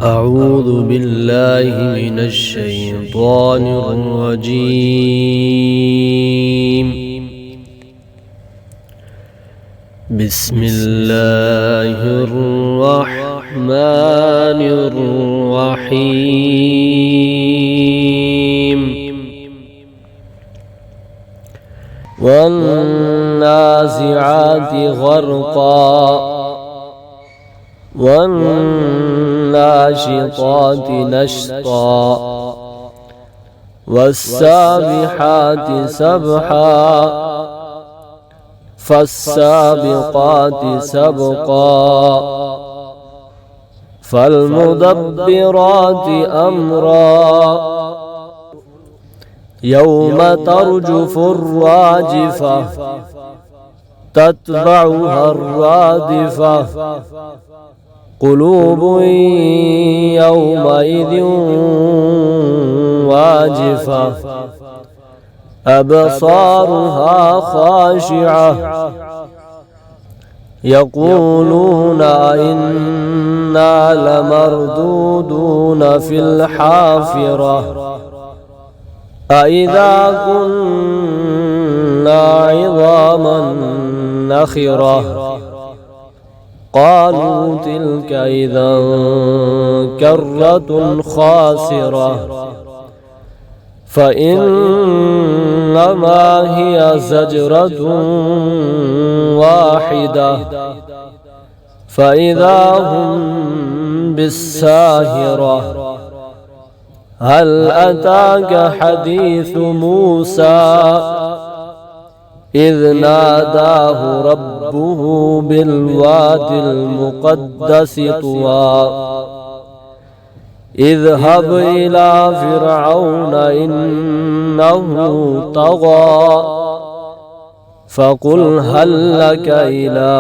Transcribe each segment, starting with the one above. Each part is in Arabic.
أعوذ بالله من الشيطان الرجيم. بسم الله الرحمن الرحيم. والنازعات غرقا والناشطات نشطا والسابحات سبحا فالسابقات سبقا فالمدبرات أمرا يوم ترجف الراجفة تتبعها الرادفة قلوب يومئذ واجفة أبصارها خاشعة يقولون إنا لمردودون في الحافرة أإذا كنا عظاما نخرة قالوا تلك إذا كرة خاسرة فإنما هي زجرة واحدة فإذا هم بالساهرة هل أتاك حديث موسى إذ ناداه ربه بالواد المقدس طوى اذهب إلى فرعون إنه طغى فقل هل لك إلى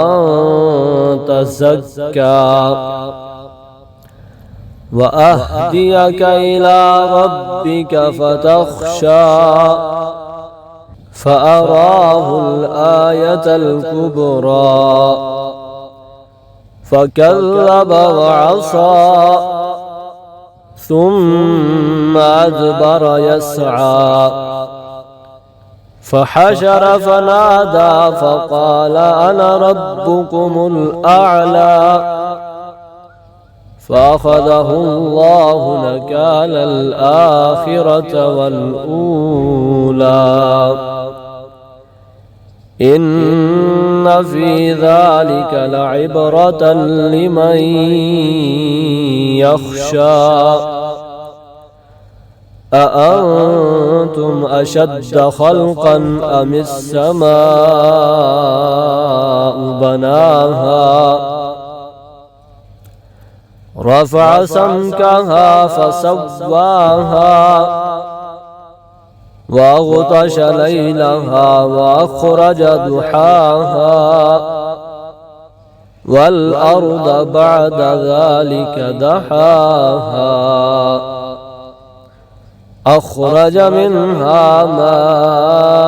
أن تزكى وأهديك إلى ربك فتخشى فأراه الآية الكبرى فكذب وعصى ثم أدبر يسعى فحشر فنادى فقال أنا ربكم الأعلى فأخذه الله نكال الآخرة والأولى إن في ذلك لعبرة لمن يخشى أأنتم أشد خلقا أم السماء بناها رفع سمكها فسواها وأغطش ليلها وأخرج ضحاها والأرض بعد ذلك دحاها أخرج منها ماءها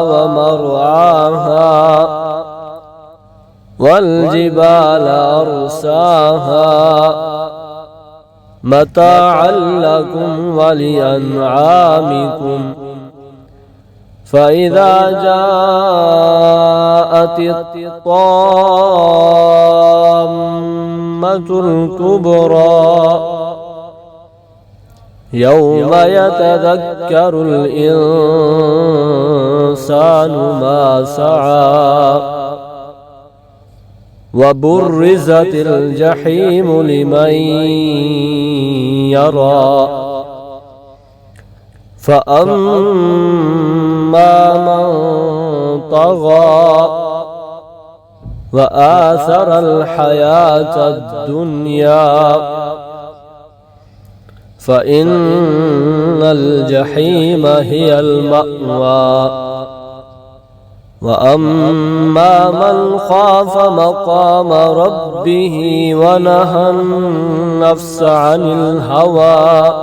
ومرعاها والجبال أرساها متاعا لكم ولأنعامكم فإذا جاءت الطامة الكبرى يوم يتذكر الإنسان ما سعى وبرزت الجحيم لمن يرى فأما من طغى وآثر الحياة الدنيا فإن الجحيم هي المأوى وأما من خاف مقام ربه ونهى النفس عن الهوى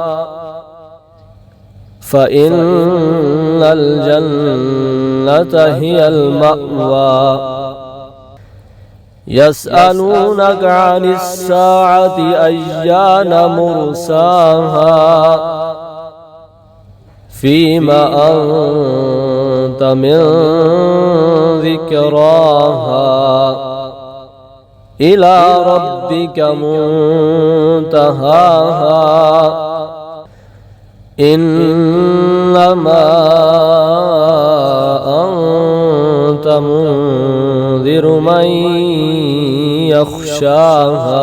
فإن الجنة هي المأوى يسألونك عن الساعة أيان مرساها فيما أنت من ذكراها إلى ربك منتهاها إنما أنت منذر من يخشاها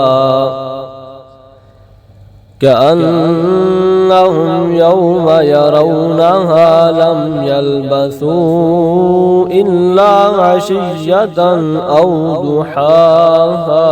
كأنهم يوم يرونها لم يلبثوا إلا عشية أو ضحاها.